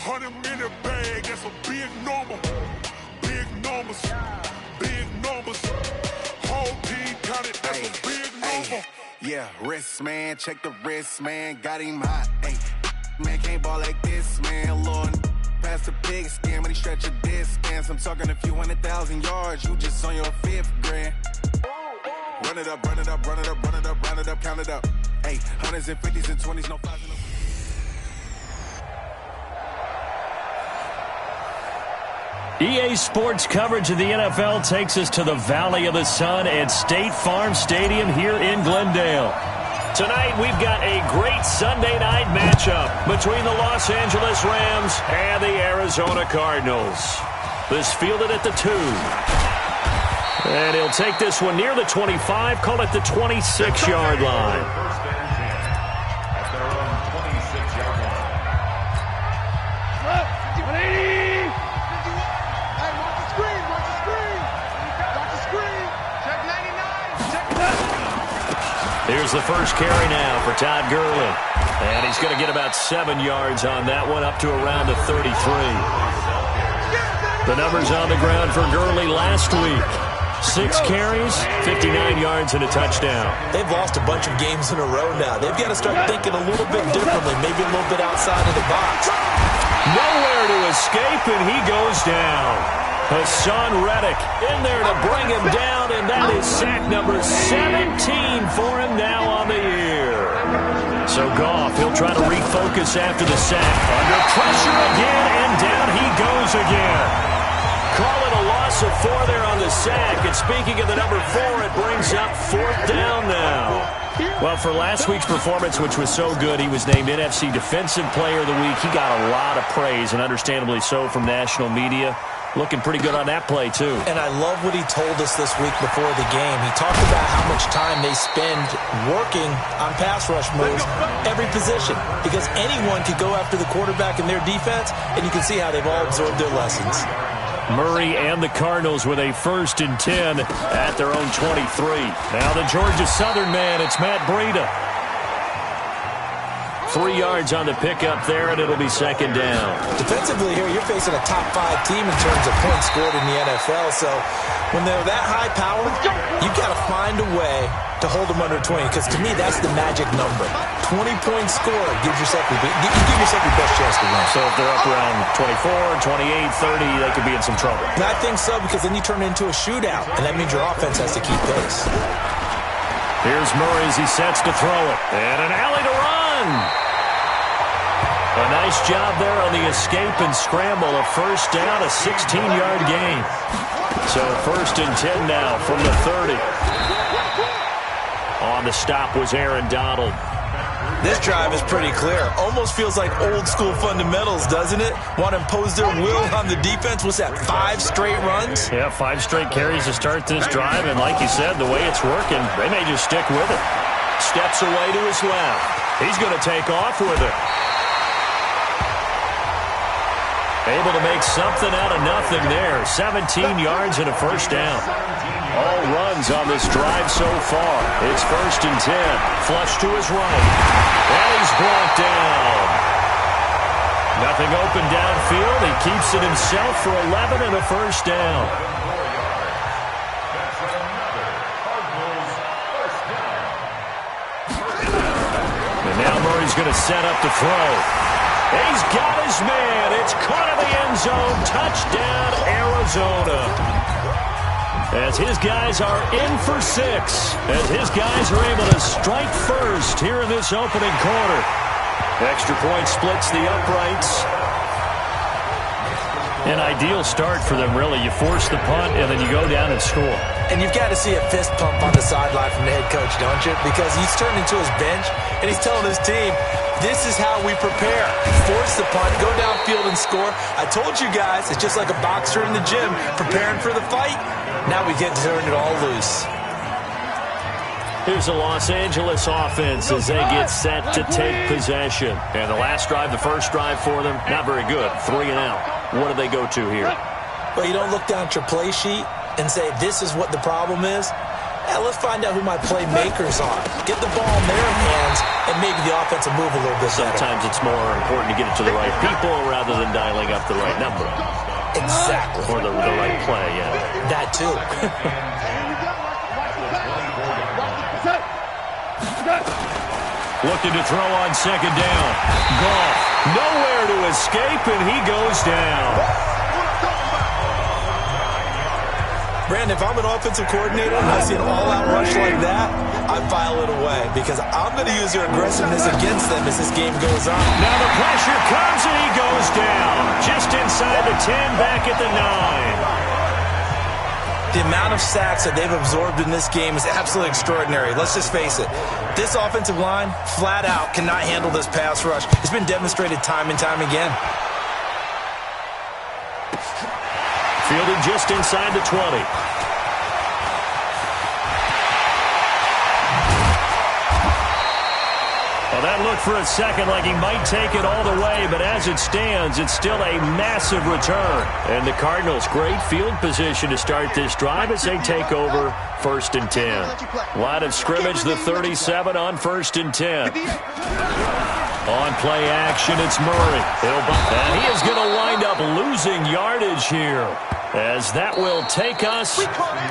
100 minute bag, that's a big number. Big numbers, big numbers. Whole team counted, that's a big number. Yeah, wrist, man, check the wrist, man, got him hot. Hey, man, can't ball like this, man, Lord. Past the big skin, when he stretch a distance. I'm talking a few 100,000 yards, you just on your 5th grand. Run it up, run it up, run it up, run it up, round it up, count it up. Hey, 100s and 50s and 20s, no 5s and no. EA Sports coverage of the NFL takes us to the Valley of the Sun at State Farm Stadium here in Glendale. Tonight, we've got a great Sunday night matchup between the Los Angeles Rams and the Arizona Cardinals. This fielded at the 2. And he'll take this one near the 25, call it the 26-yard line. At their own 26-yard line. Here's the first carry now for Todd Gurley. And he's going to get about 7 yards on that one, up to around the 33. The numbers on the ground for Gurley last week. 6 carries, 59 yards, and a touchdown. They've lost a bunch of games in a row now. They've got to start thinking a little bit differently, maybe a little bit outside of the box. Nowhere to escape, and he goes down. Hassan Reddick in there to bring him down, and that is sack number 17 for him now on the year. So Goff, he'll try to refocus after the sack. Under pressure again, and down he goes again. Call it a loss of 4 there on the sack. And speaking of the number 4, it brings up 4th down now. Well, for last week's performance, which was so good, he was named NFC Defensive Player of the Week. He got a lot of praise, and understandably so, from national media. Looking pretty good on that play, too. And I love what he told us this week before the game. He talked about how much time they spend working on pass rush moves, every position, because anyone could go after the quarterback in their defense, and you can see how they've all absorbed their lessons. Murray and the Cardinals with a 1st and 10 at their own 23. Now the Georgia Southern man, it's Matt Breida. 3 yards on the pickup there, and it'll be 2nd down. Defensively here, you're facing a top 5 team in terms of points scored in the NFL, so when they're that high powered, you've got to find a way to hold them under 20, because to me, that's the magic number. 20-point score gives yourself, you give yourself your best chance to win. So if they're up around 24, 28, 30, they could be in some trouble. And I think so, because then you turn it into a shootout, and that means your offense has to keep pace. Here's Murray as he sets to throw it. And an alley to run. A nice job there on the escape and scramble. A 1st down, a 16-yard gain. So 1st and 10 now from the 30. On the stop was Aaron Donald. This drive is pretty clear. Almost feels like old-school fundamentals, doesn't it? Want to impose their will on the defense. What's that, 5 straight runs? Yeah, 5 straight carries to start this drive. And like you said, the way it's working, they may just stick with it. Steps away to his left. He's going to take off with it. Able to make something out of nothing there. 17 yards and a 1st down. All runs on this drive so far. It's 1st and 10. Flush to his right. And he's brought down. Nothing open downfield. He keeps it himself for 11 and a 1st down. And now Murray's going to set up to throw. He's got his man. It's caught in the end zone. Touchdown, Arizona. As his guys are in for 6. As his guys are able to strike first here in this opening quarter. Extra point splits the uprights. An ideal start for them, really. You force the punt, and then you go down and score. And you've got to see a fist pump on the sideline from the head coach, don't you? Because he's turned into his bench, and he's telling his team, this is how we prepare. Force the punt, go downfield and score. I told you guys, it's just like a boxer in the gym preparing for the fight. Now we get to turn it all loose. Here's the Los Angeles offense as they get set to take possession. And the last drive, the first drive for them, not very good. 3 and out. What do they go to here? Well, you don't look down at your play sheet and say, this is what the problem is. Yeah, let's find out who my playmakers are. Get the ball in their hands and maybe the offensive move a little bit better. Sometimes it's more important to get it to the right people rather than dialing up the right number. Exactly. Or the right play, yeah. That too. Looking to throw on second down. Goff, nowhere to escape, and he goes down. Brandon, if I'm an offensive coordinator and I see an all-out rush like that, I file it away because I'm going to use their aggressiveness against them as this game goes on. Now the pressure comes, and he goes down. Just inside the 10, back at the 9. The amount of sacks that they've absorbed in this game is absolutely extraordinary. Let's just face it. This offensive line, flat out, cannot handle this pass rush. It's been demonstrated time and time again. Fielded just inside the 20. Well, that looked for a second like he might take it all the way, but as it stands, it's still a massive return. And the Cardinals, great field position to start this drive as they take over 1st and 10. Line of scrimmage, the 37 on 1st and 10. On play action, it's Murray. And he is going to wind up losing yardage here, as that will take us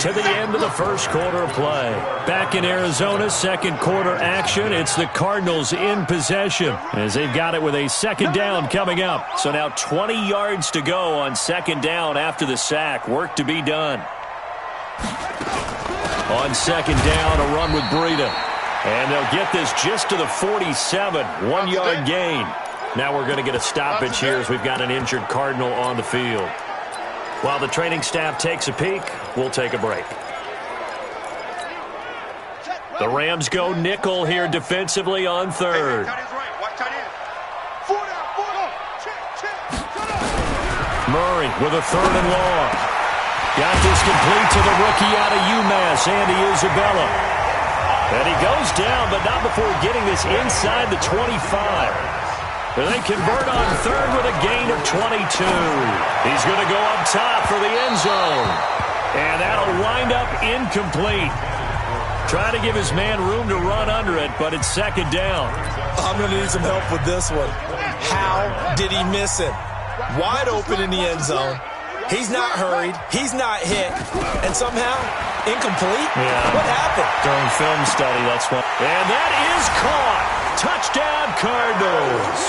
to the end of the first quarter of play. Back in Arizona, second quarter action. It's the Cardinals in possession as they've got it with a second down coming up. So now 20 yards to go on second down after the sack. Work to be done. On second down, a run with Breida. And they'll get this just to the 47, 1-yard gain. Now we're going to get a stoppage here as we've got an injured Cardinal on the field. While the training staff takes a peek, we'll take a break. The Rams go nickel here defensively on third. Murray with a third and long. Got this complete to the rookie out of UMass, Andy Isabella. And he goes down, but not before getting this inside the 25. And they convert on third with a gain of 22. He's going to go up top for the end zone. And that'll wind up incomplete. Trying to give his man room to run under it, but it's second down. I'm going to need some help with this one. How did he miss it? Wide open in the end zone. He's not hurried. He's not hit. And somehow, incomplete? Yeah. What happened? During film study, that's what. And that is caught. Touchdown, Cardinals.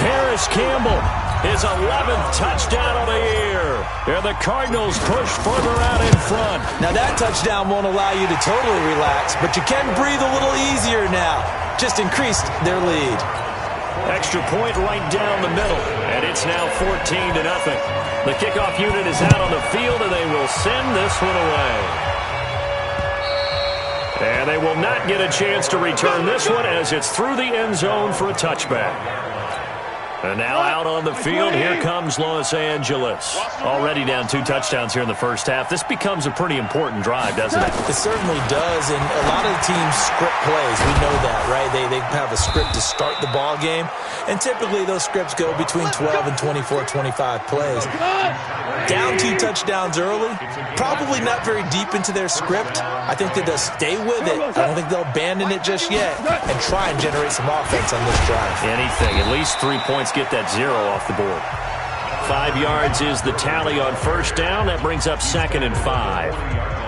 Paris Campbell, his 11th touchdown of the year. And the Cardinals push further out in front. Now that touchdown won't allow you to totally relax, but you can breathe a little easier now. Just increased their lead. Extra point right down the middle. And it's now 14-0. The kickoff unit is out on the field, and they will send this one away. And they will not get a chance to return this one as it's through the end zone for a touchback. And now out on the field, here comes Los Angeles. Already down 2 touchdowns here in the first half. This becomes a pretty important drive, doesn't it? It certainly does, and a lot of the teams script plays. We know that, right? They have a script to start the ball game, and typically those scripts go between 12 and 24, 25 plays. Down 2 touchdowns early, probably not very deep into their script. I think that they'll stay with it. I don't think they'll abandon it just yet and try and generate some offense on this drive. Anything, at least 3 points, get that 0 off the board. 5 yards is the tally on first down. That brings up 2nd and 5.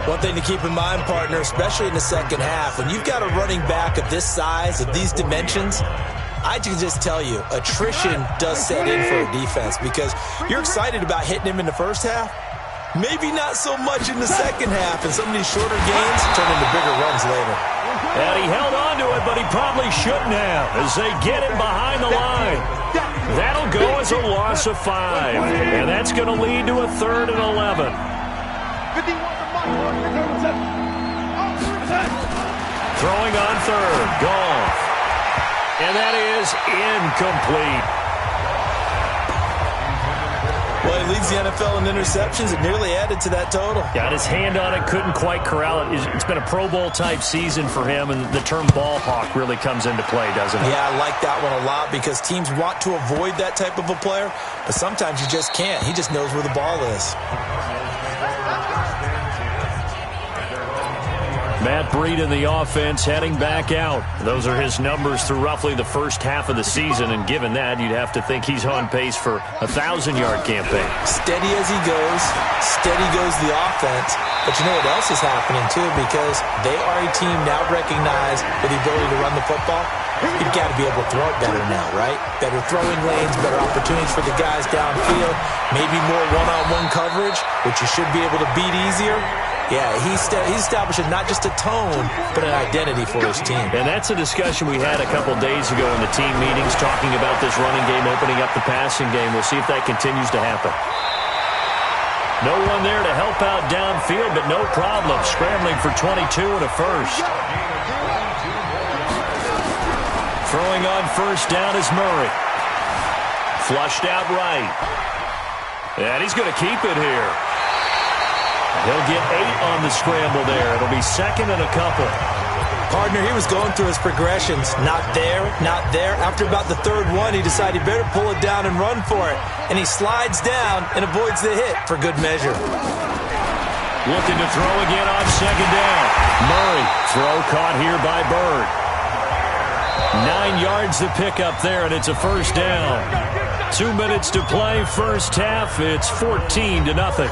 One thing to keep in mind, partner, especially in the second half, when you've got a running back of this size, of these dimensions, I can just tell you, attrition does set in for a defense because you're excited about hitting him in the first half. Maybe not so much in the second half, and some of these shorter gains turn into bigger runs later. And he held on to it, but he probably shouldn't have as they get him behind the line. That'll go as a loss of 5, and that's going to lead to a 3rd and 11. Throwing on third, Goff. And that is incomplete. Well, he leads the NFL in interceptions. It nearly added to that total. Got his hand on it, couldn't quite corral it. It's been a Pro Bowl-type season for him, and the term ball hawk really comes into play, doesn't it? Yeah, I like that one a lot because teams want to avoid that type of a player, but sometimes you just can't. He just knows where the ball is. Matt Breed in the offense heading back out. Those are his numbers through roughly the first half of the season, and given that, you'd have to think he's on pace for a 1,000-yard campaign. Steady as he goes, steady goes the offense. But you know what else is happening, too? Because they are a team now recognized with the ability to run the football. You've got to be able to throw it better now, right? Better throwing lanes, better opportunities for the guys downfield, maybe more one-on-one coverage, which you should be able to beat easier. Yeah, he's establishing not just a tone, but an identity for his team. And that's a discussion we had a couple days ago in the team meetings, talking about this running game opening up the passing game. We'll see if that continues to happen. No one there to help out downfield, but no problem. Scrambling for 22 and a first. Throwing on first down is Murray. Flushed out right. And he's going to keep it here. He'll get 8 on the scramble there. It'll be second and a couple. Partner, he was going through his progressions. Not there, not there. After about the third one, he decided he better pull it down and run for it. And he slides down and avoids the hit for good measure. Looking to throw again on second down. Murray, throw caught here by Bird. 9 yards to pick up there, and it's a first down. 2 minutes to play, first half. It's 14-0.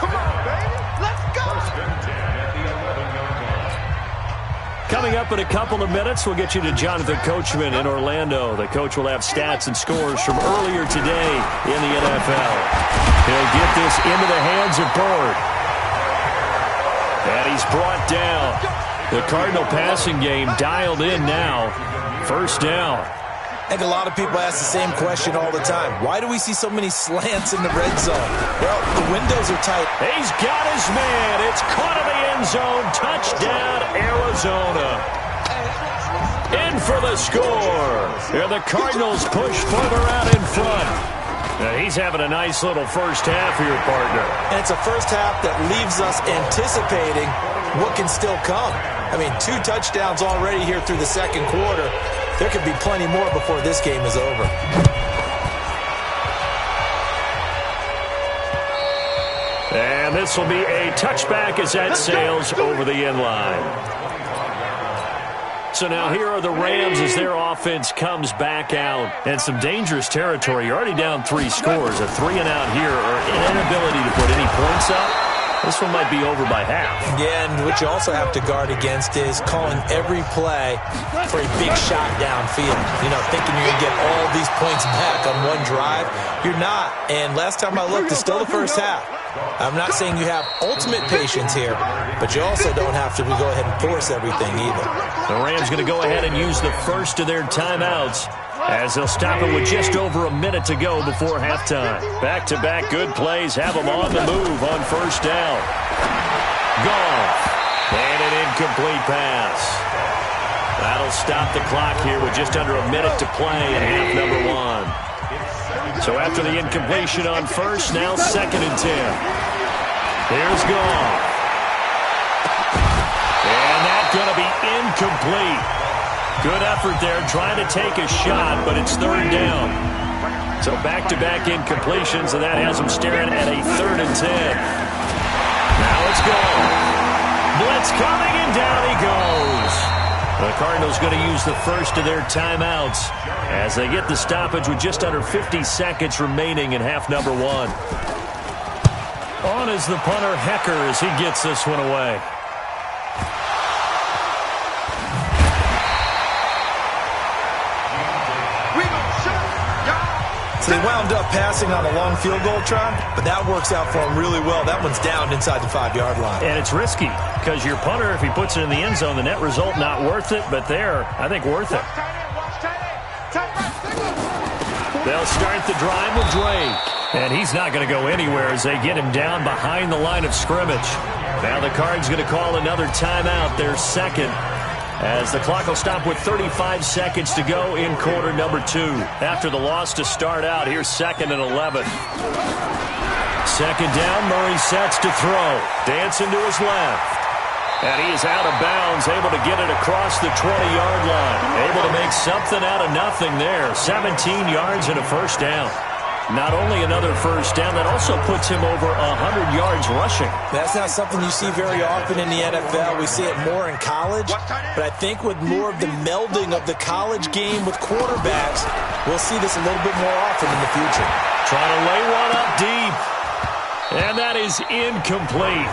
Coming up in a couple of minutes, we'll get you to Jonathan Coachman in Orlando. The coach will have stats and scores from earlier today in the NFL. He'll get this into the hands of Bird. And he's brought down. The Cardinal passing game dialed in now. First down. I think a lot of people ask the same question all the time. Why do we see so many slants in the red zone? Well, the windows are tight. He's got his man. It's caught in the end zone. Touchdown, Arizona. In for the score. And the Cardinals push further out in front. Now he's having a nice little first half here, partner. And it's a first half that leaves us anticipating what can still come. I mean, 2 touchdowns already here through the second quarter. There could be plenty more before this game is over. And this will be a touchback as that sails over the end line. So now here are the Rams as their offense comes back out. And some dangerous territory. You're already down 3 scores. A 3-and-out here, or an inability to put any points up. This one might be over by half. Yeah, and what you also have to guard against is calling every play for a big shot downfield. You know, thinking you're going to get all these points back on one drive. You're not. And last time I looked, it's still the first half. I'm not saying you have ultimate patience here, but you also don't have to go ahead and force everything either. The Rams going to go ahead and use the first of their timeouts, as they'll stop it with just over a minute to go before halftime. Back-to-back good plays have them on the move on first down. Goff. And an incomplete pass. That'll stop the clock here with just under a minute to play in half number 1. So after the incompletion on first, now 2nd and 10. Here's Goff. And that's going to be incomplete. Good effort there, trying to take a shot, but it's 3rd down. So back-to-back incompletions, and that has them staring at a 3rd and 10. Now it's Goff. Blitz coming, and down he goes. The Cardinals going to use the first of their timeouts as they get the stoppage with just under 50 seconds remaining in half number 1. On is the punter, Hecker, as he gets this one away. So they wound up passing on a long field goal try, but that works out for them really well. That one's down inside the 5-yard line. And it's risky because your punter, if he puts it in the end zone, the net result not worth it, but there, I think worth it. They'll start the drive with Drake. And he's not going to go anywhere as they get him down behind the line of scrimmage. Now the Cards going to call another timeout, their second, as the clock will stop with 35 seconds to go in quarter number 2. After the loss to start out, here's 2nd and 11. Second down, Murray sets to throw. Dancing to his left. And he is out of bounds, able to get it across the 20-yard line. Able to make something out of nothing there. 17 yards and a first down. Not only another first down, that also puts him over 100 yards rushing. That's not something you see very often in the NFL. We see it more in college, but I think with more of the melding of the college game with quarterbacks, we'll see this a little bit more often in the future. Trying to lay one up deep, and that is incomplete.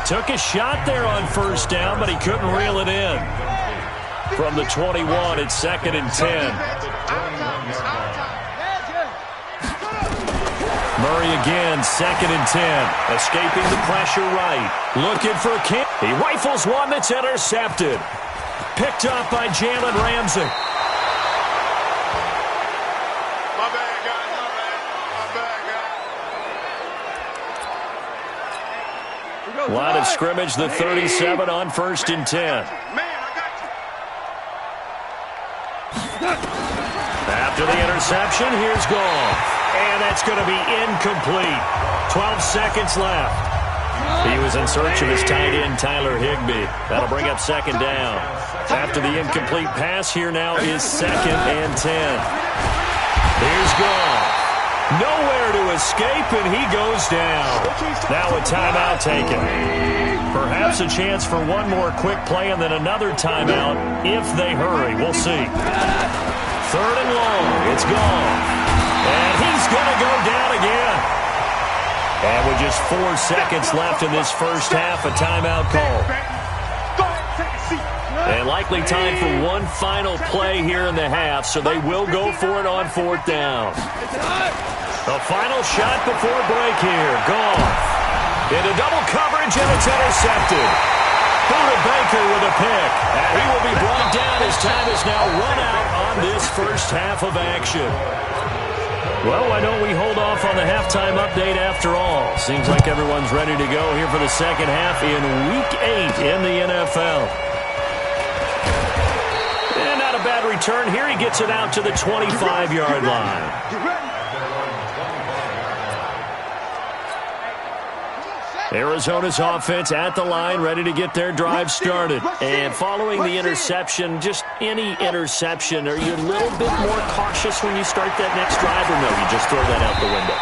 Took a shot there on first down, but he couldn't reel it in. From the 21, it's 2nd and 10. Murray again, 2nd and 10. Escaping the pressure right. Looking for a kick. He rifles one that's intercepted. Picked up by Jalen Ramsey. My bad, guys. My bad, guys. Line of scrimmage, the 37 on 1st and 10. After the interception, here's Goff. And that's going to be incomplete. 12 seconds left. He was in search of his tight end, Tyler Higbee. That'll bring up 2nd down. After the incomplete pass, here now is 2nd and 10. Here's Goff. Nowhere to escape, and he goes down. Now a timeout taken. Perhaps a chance for one more quick play and then another timeout if they hurry. We'll see. 3rd and long. It's Goff. And he's going to go down again. And with just 4 seconds left in this first half, a timeout call. And likely time for one final play here in the half, so they will go for it on 4th down. The final shot before break here. Goff. Into double coverage, and it's intercepted. Buda Baker with a pick. And he will be brought down as time is now run out on this first half of action. Well, why don't we hold off on the halftime update after all? Seems like everyone's ready to go here for the second half in Week 8 in the NFL. And not a bad return here. He gets it out to the 25-yard line. Arizona's offense at the line, ready to get their drive started. And following the interception, just any interception, are you a little bit more cautious when you start that next drive, or no, you just throw that out the window?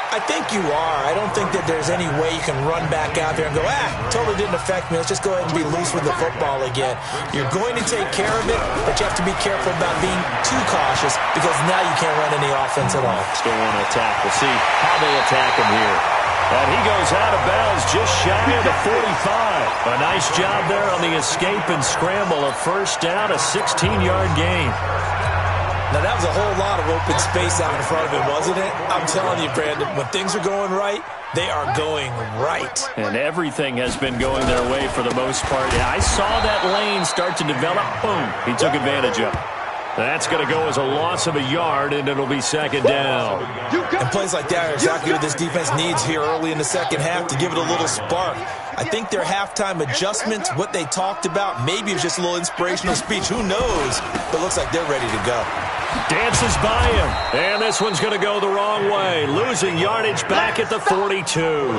I think you are. I don't think that there's any way you can run back out there and go, totally didn't affect me. Let's just go ahead and be loose with the football again. You're going to take care of it, but you have to be careful about being too cautious because now you can't run any offense at all. Still want to attack. We'll see how they attack him here. And he goes out of bounds just shy of the 45. A nice job there on the escape and scramble. A first down, a 16-yard gain. Now, that was a whole lot of open space out in front of him, wasn't it? I'm telling you, Brandon, when things are going right, they are going right. And everything has been going their way for the most part. Yeah, I saw that lane start to develop. Boom. He took advantage of it. That's going to go as a loss of a yard, and it'll be 2nd down. And plays like that are exactly what this defense needs here early in the second half to give it a little spark. I think their halftime adjustments, what they talked about, maybe it was just a little inspirational speech. Who knows? But it looks like they're ready to go. Dances by him, and this one's going to go the wrong way. Losing yardage back at the 42.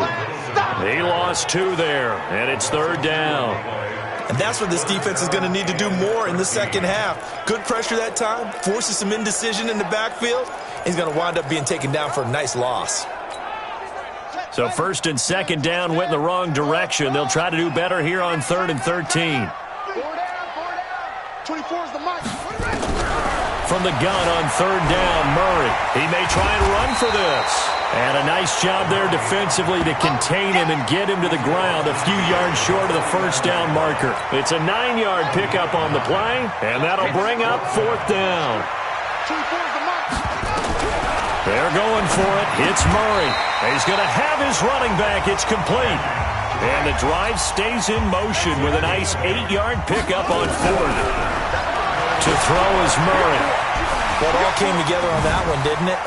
He lost 2 there, and it's 3rd down. And that's what this defense is going to need to do more in the second half. Good pressure that time, forces some indecision in the backfield. He's going to wind up being taken down for a nice loss. So 1st and 2nd down went in the wrong direction. They'll try to do better here on 3rd and 13. 24's the mark. From the gun on 3rd down, Murray. He may try and run for this. And a nice job there defensively to contain him and get him to the ground a few yards short of the first down marker. It's a 9-yard pickup on the play, and that'll bring up 4th down. They're going for it. It's Murray. He's going to have his running back. It's complete. And the drive stays in motion with a nice 8-yard pickup on 4th. To throw is Murray. Well, it all came together on that one, didn't it?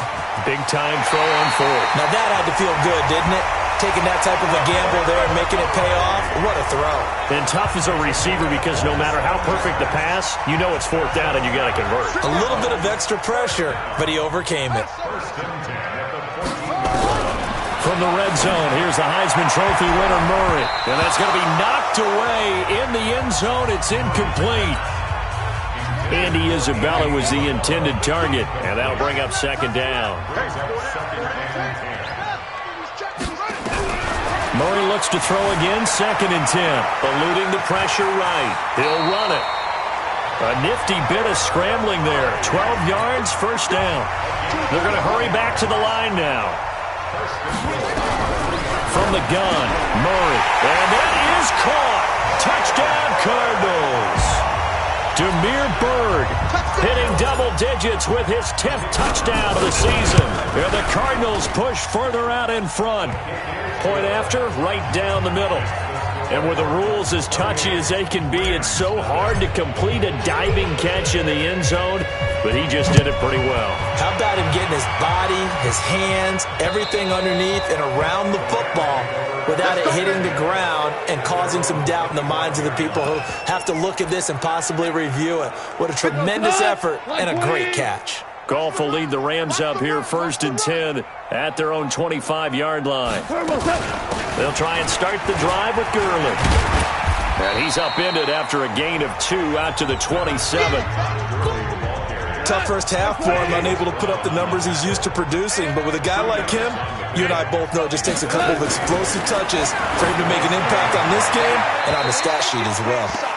Big-time throw on 4th. Now that had to feel good, didn't it? Taking that type of a gamble there and making it pay off. What a throw. And tough as a receiver because no matter how perfect the pass, you know it's 4th down and you got to convert. A little bit of extra pressure, but he overcame it. From the red zone, here's the Heisman Trophy winner, Murray. And that's going to be knocked away in the end zone. It's incomplete. Andy Isabella was the intended target, and that'll bring up second down. Murray looks to throw again, 2nd and 10. Eluding the pressure right. He'll run it. A nifty bit of scrambling there. 12 yards, first down. They're going to hurry back to the line now. From the gun, Murray. And that is caught. Touchdown, Cardinals. Demir Bird hitting double digits with his 10th touchdown of the season. And the Cardinals push further out in front. Point after, right down the middle. And with the rules as touchy as they can be, it's so hard to complete a diving catch in the end zone, but he just did it pretty well. How about him getting his body, his hands, everything underneath and around the football without it hitting the ground and causing some doubt in the minds of the people who have to look at this and possibly review it. What a tremendous effort and a great catch. Goff will lead the Rams up here 1st and 10 at their own 25-yard line. They'll try and start the drive with Gurley. And he's upended after a gain of 2 out to the 27. Tough first half for him, unable to put up the numbers he's used to producing. But with a guy like him, you and I both know it just takes a couple of explosive touches for him to make an impact on this game and on the stat sheet as well.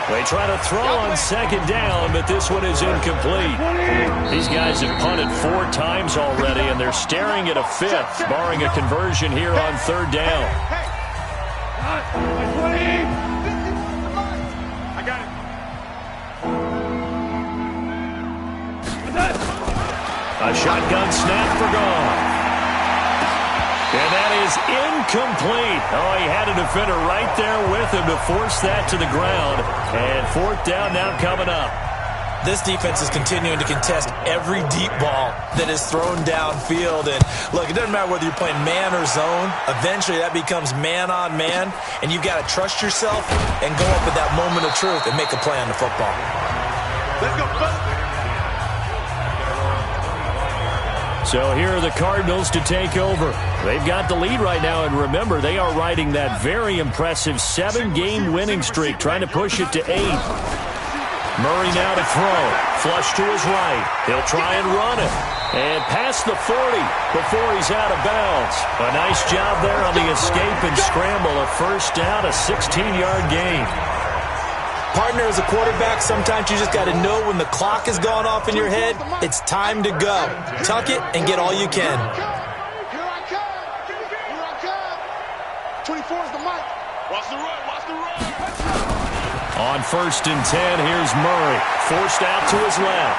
They try to throw on 2nd down, but this one is incomplete. These guys have punted 4 times already, and they're staring at a 5th, barring a conversion here on 3rd down. I got it. A shotgun snap for Goff. And that is incomplete. Oh, he had a defender right there with him to force that to the ground. And 4th down now coming up. This defense is continuing to contest every deep ball that is thrown downfield. And look, it doesn't matter whether you're playing man or zone. Eventually that becomes man on man. And you've got to trust yourself and go up at that moment of truth and make a play on the football. Let's go, So here are the Cardinals to take over. They've got the lead right now, and remember, they are riding that very impressive 7-game winning streak, trying to push it to 8. Murray now to throw. Flush to his right. He'll try and run it. And past the 40 before he's out of bounds. A nice job there on the escape and scramble. A first down, a 16-yard gain. Partner, as a quarterback, sometimes you just got to know when the clock has gone off in your head, it's time to go. Tuck it and get all you can. Here I come. Here I come. 24 is the mic. Watch the run. Watch the run. On 1st and 10, here's Murray. Forced out to his left.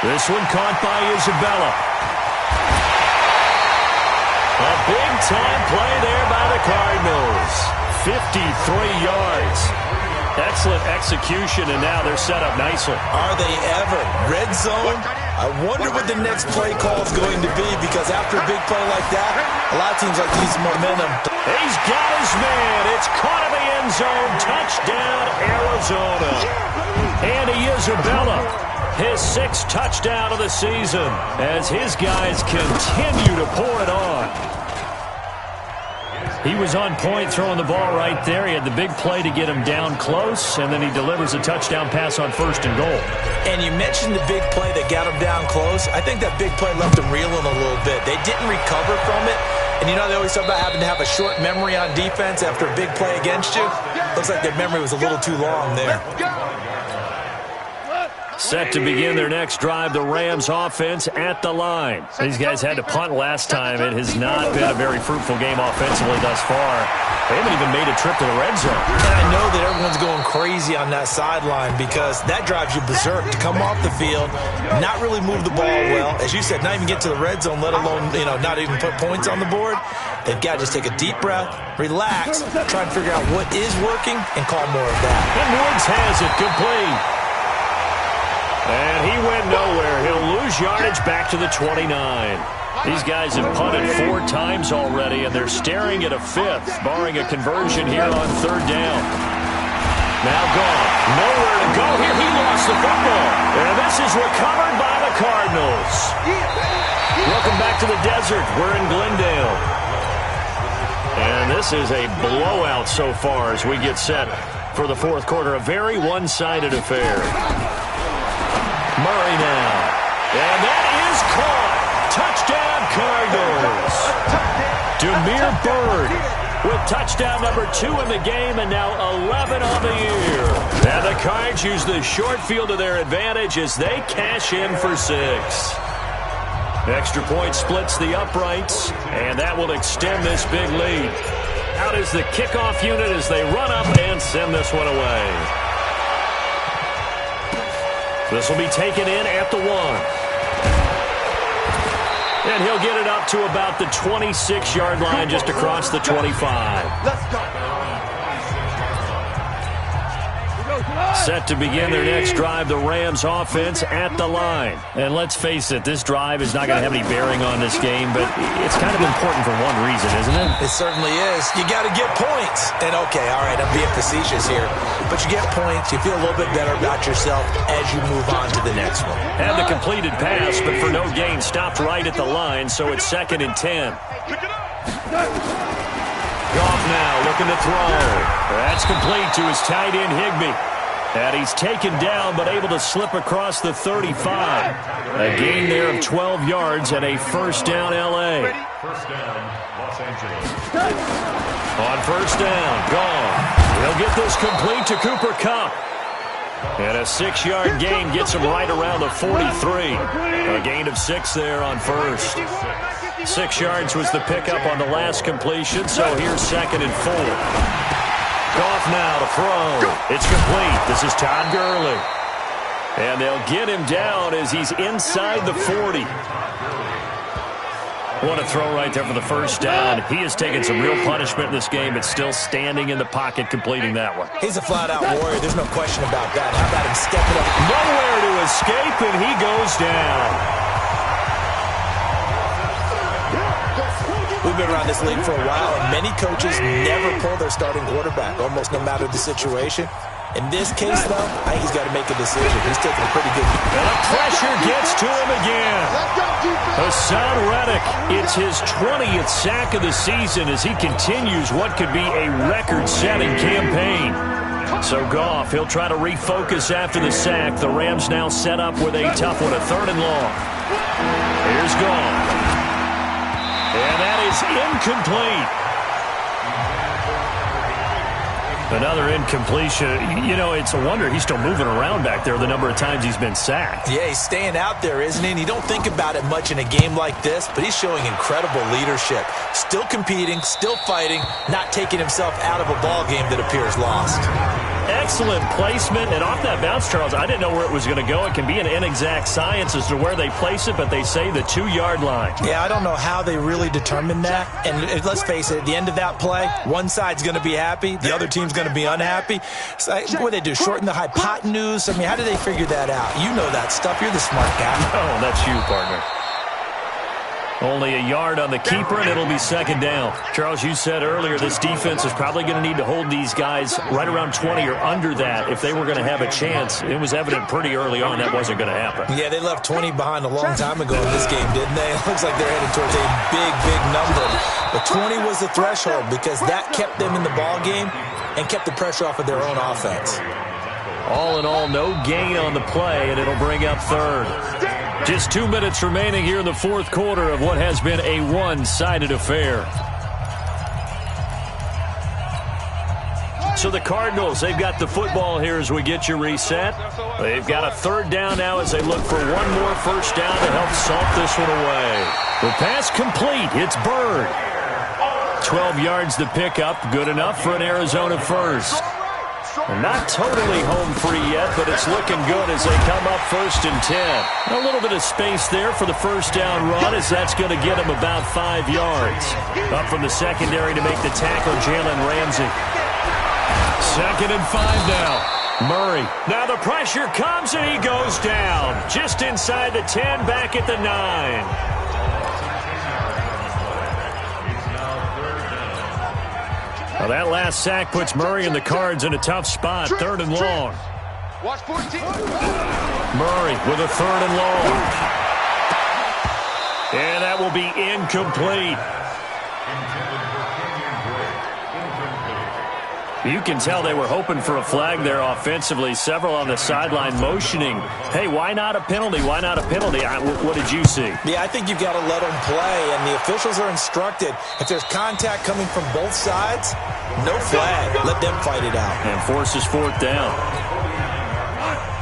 This one caught by Isabella. A big-time play there by the Cardinals. 53 yards. Excellent execution, and now they're set up nicely. Are they ever? Red zone? I wonder what the next play call is going to be, because after a big play like that, a lot of teams like to use momentum. He's got his man. It's caught in the end zone. Touchdown, Arizona. Andy Isabella, his 6th touchdown of the season, as his guys continue to pour it on. He was on point throwing the ball right there. He had the big play to get him down close, and then he delivers a touchdown pass on 1st and goal. And you mentioned the big play that got him down close. I think that big play left him reeling a little bit. They didn't recover from it. And you know, they always talk about having to have a short memory on defense after a big play against you. Looks like their memory was a little too long there. Set to begin their next drive, the Rams offense at the line. These guys had to punt last time. It has not been a very fruitful game offensively thus far. They haven't even made a trip to the red zone. And I know that everyone's going crazy on that sideline because that drives you berserk to come off the field, not really move the ball well. As you said, not even get to the red zone, let alone, not even put points on the board. They've got to just take a deep breath, relax, try and figure out what is working, and call more of that. And Woods has it complete. And he went nowhere. He'll lose yardage back to the 29. These guys have punted 4 times already, and they're staring at a 5th, barring a conversion here on 3rd down. Now gone. Nowhere to go here. He lost the football. And this is recovered by the Cardinals. Welcome back to the desert. We're in Glendale. And this is a blowout so far as we get set for the 4th quarter. A very one-sided affair. Murray now. And that is caught. Touchdown, Cardinals. Damiere Byrd with touchdown number 2 in the game and now 11 on the year. And the Cards use the short field to their advantage as they cash in for 6. Extra point splits the uprights, and that will extend this big lead. Out is the kickoff unit as they run up and send this one away. This will be taken in at the 1. And he'll get it up to about the 26-yard line just across the 25. Let's go. Set to begin their next drive, the Rams offense at the line. And let's face it, this drive is not going to have any bearing on this game, but it's kind of important for one reason, isn't it? It certainly is. You got to get points. And okay, all right, I'm being facetious here, but you get points, you feel a little bit better about yourself as you move on to the next one. Had the completed pass, but for no gain, stopped right at the line, so it's 2nd and 10. Goff now looking to throw. That's complete to his tight end, Higbee. And he's taken down, but able to slip across the 35. A gain there of 12 yards and a first down, L.A. First down, Los Angeles. On first down, Goff. He'll get this complete to Cooper Kupp. And a 6-yard gain gets him right around the 43. A gain of 6 there on first. 6 yards was the pickup on the last completion, so here's 2nd and 4. Goff now to throw. It's complete. This is Todd Gurley. And they'll get him down as he's inside the 40. What a throw right there for the first down. He has taken some real punishment in this game, but still standing in the pocket completing that one. He's a flat-out warrior. There's no question about that. How about him stepping up? Nowhere to escape, and he goes down. We've been around this league for a while, and many coaches never pull their starting quarterback, almost no matter the situation. In this case, though, I think he's got to make a decision. He's taking a pretty good... And the pressure gets to him again. Hassan Reddick, it's his 20th sack of the season as he continues what could be a record-setting campaign. So Goff, he'll try to refocus after the sack. The Rams now set up with a tough one, a 3rd and long. Here's Goff. And that is incomplete. Another incompletion. You know, it's a wonder he's still moving around back there the number of times he's been sacked. Yeah, he's staying out there, isn't he? And you don't think about it much in a game like this, but he's showing incredible leadership. Still competing, still fighting, not taking himself out of a ball game that appears lost. Excellent placement, and off that bounce, Charles, I didn't know where it was going to go. It can be an inexact science as to where they place it, but they say the 2-yard line. Yeah, I don't know how they really determined that. And let's face it, at the end of that play, one side's going to be happy, the other team's going to be unhappy. So, what do they do, shorten the hypotenuse? I mean, how do they figure that out? You know that stuff. You're the smart guy. Oh, that's you, partner. Only a yard on the keeper, and it'll be 2nd down. Charles, you said earlier this defense is probably going to need to hold these guys right around 20 or under that if they were going to have a chance. It was evident pretty early on that wasn't going to happen. Yeah, they left 20 behind a long time ago in this game, didn't they? It looks like they're headed towards a big, big number. But 20 was the threshold because that kept them in the ball game and kept the pressure off of their own offense. All in all, no gain on the play, and it'll bring up 3rd. Just 2 minutes remaining here in the 4th quarter of what has been a one-sided affair. So the Cardinals, they've got the football here as we get you reset. They've got a 3rd down now as they look for one more first down to help salt this one away. The pass complete. It's Byrd. 12 yards the pickup. Good enough for an Arizona first. Not totally home free yet, but it's looking good as they come up 1st and 10. A little bit of space there for the first down run as that's going to get him about 5 yards. Up from the secondary to make the tackle, Jalen Ramsey. 2nd and 5 now. Murray. Now the pressure comes and he goes down. Just inside the 10, back at the 9. Well, that last sack puts Murray and the Cards in a tough spot. 3rd and long. Watch 14. Murray with a 3rd and long. And that will be incomplete. You can tell they were hoping for a flag there offensively. Several on the sideline motioning, hey, why not a penalty? Why not a penalty? What did you see? Yeah, I think you've got to let them play, and the officials are instructed. If there's contact coming from both sides, no flag. Let them fight it out. And forces fourth down.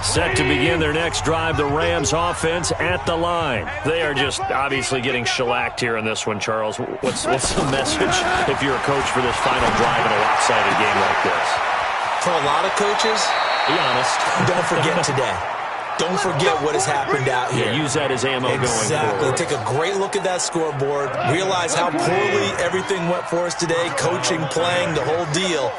Set to begin their next drive, the Rams offense at the line. They are just obviously getting shellacked here in this one, Charles. What's the message if you're a coach for this final drive in a lopsided game like this? For a lot of coaches, be honest, don't forget today. Don't forget what has happened out here. Yeah, use that as ammo going Exactly. forward. Take a great look at that scoreboard. Realize how poorly everything went for us today. Coaching, playing, the whole deal.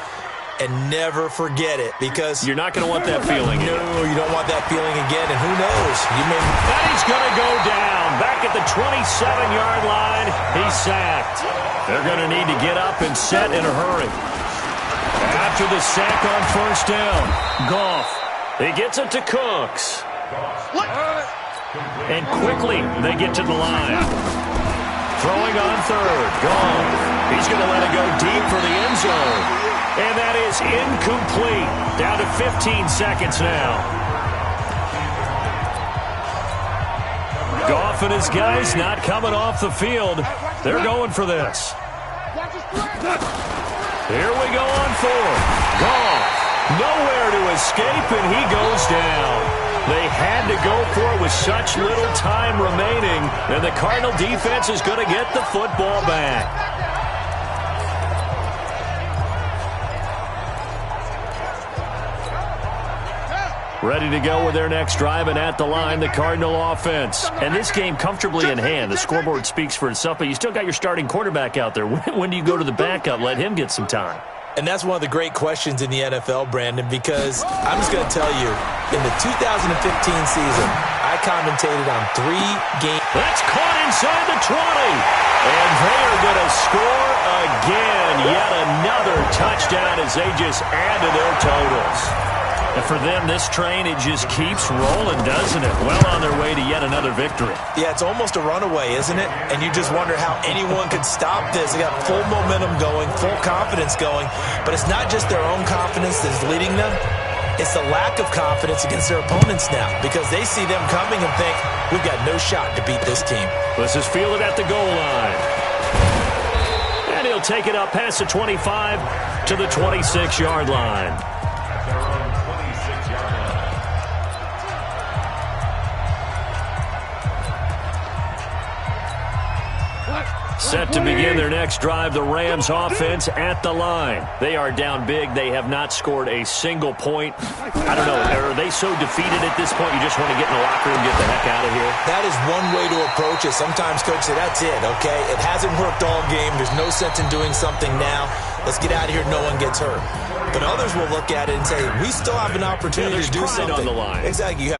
And never forget it, because you're not going to want that feeling again. No, you don't want that feeling again, and who knows? And he's going to go down. Back at the 27-yard line, he's sacked. They're going to need to get up and set in a hurry. After the sack on first down, Goff. He gets it to Cooks. And quickly, they get to the line. Throwing on third, Goff. He's going to let it go deep for the end zone. And that is incomplete. Down to 15 seconds now. Goff and his guys not coming off the field. They're going for this. Here we go on fourth. Goff. Nowhere to escape, and he goes down. They had to go for it with such little time remaining, and the Cardinal defense is going to get the football back. Ready to go with their next drive, and at the line, the Cardinal offense. And this game comfortably in hand. The scoreboard speaks for itself, but you still got your starting quarterback out there. When do you go to the backup? Let him get some time. And that's one of the great questions in the NFL, Brandon, because I'm just going to tell you, in the 2015 season, I commentated on 3 games. That's caught inside the 20. And they are going to score again. Yet another touchdown as they just add to their totals. And for them, this train, it just keeps rolling, doesn't it? Well on their way to yet another victory. Yeah, it's almost a runaway, isn't it? And you just wonder how anyone could stop this. They got full momentum going, full confidence going. But it's not just their own confidence that's leading them. It's the lack of confidence against their opponents now, because they see them coming and think, we've got no shot to beat this team. This is fielded at the goal line. And he'll take it up past the 25 to the 26-yard line. Set to begin their next drive, the Rams offense at the line. They are down big. They have not scored a single point. I don't know. Are they so defeated at this point you just want to get in the locker room and get the heck out of here? That is one way to approach it. Sometimes coaches say, that's it, okay? It hasn't worked all game. There's no sense in doing something now. Let's get out of here. No one gets hurt. But others will look at it and say, we still have an opportunity to do something. On the line. Exactly.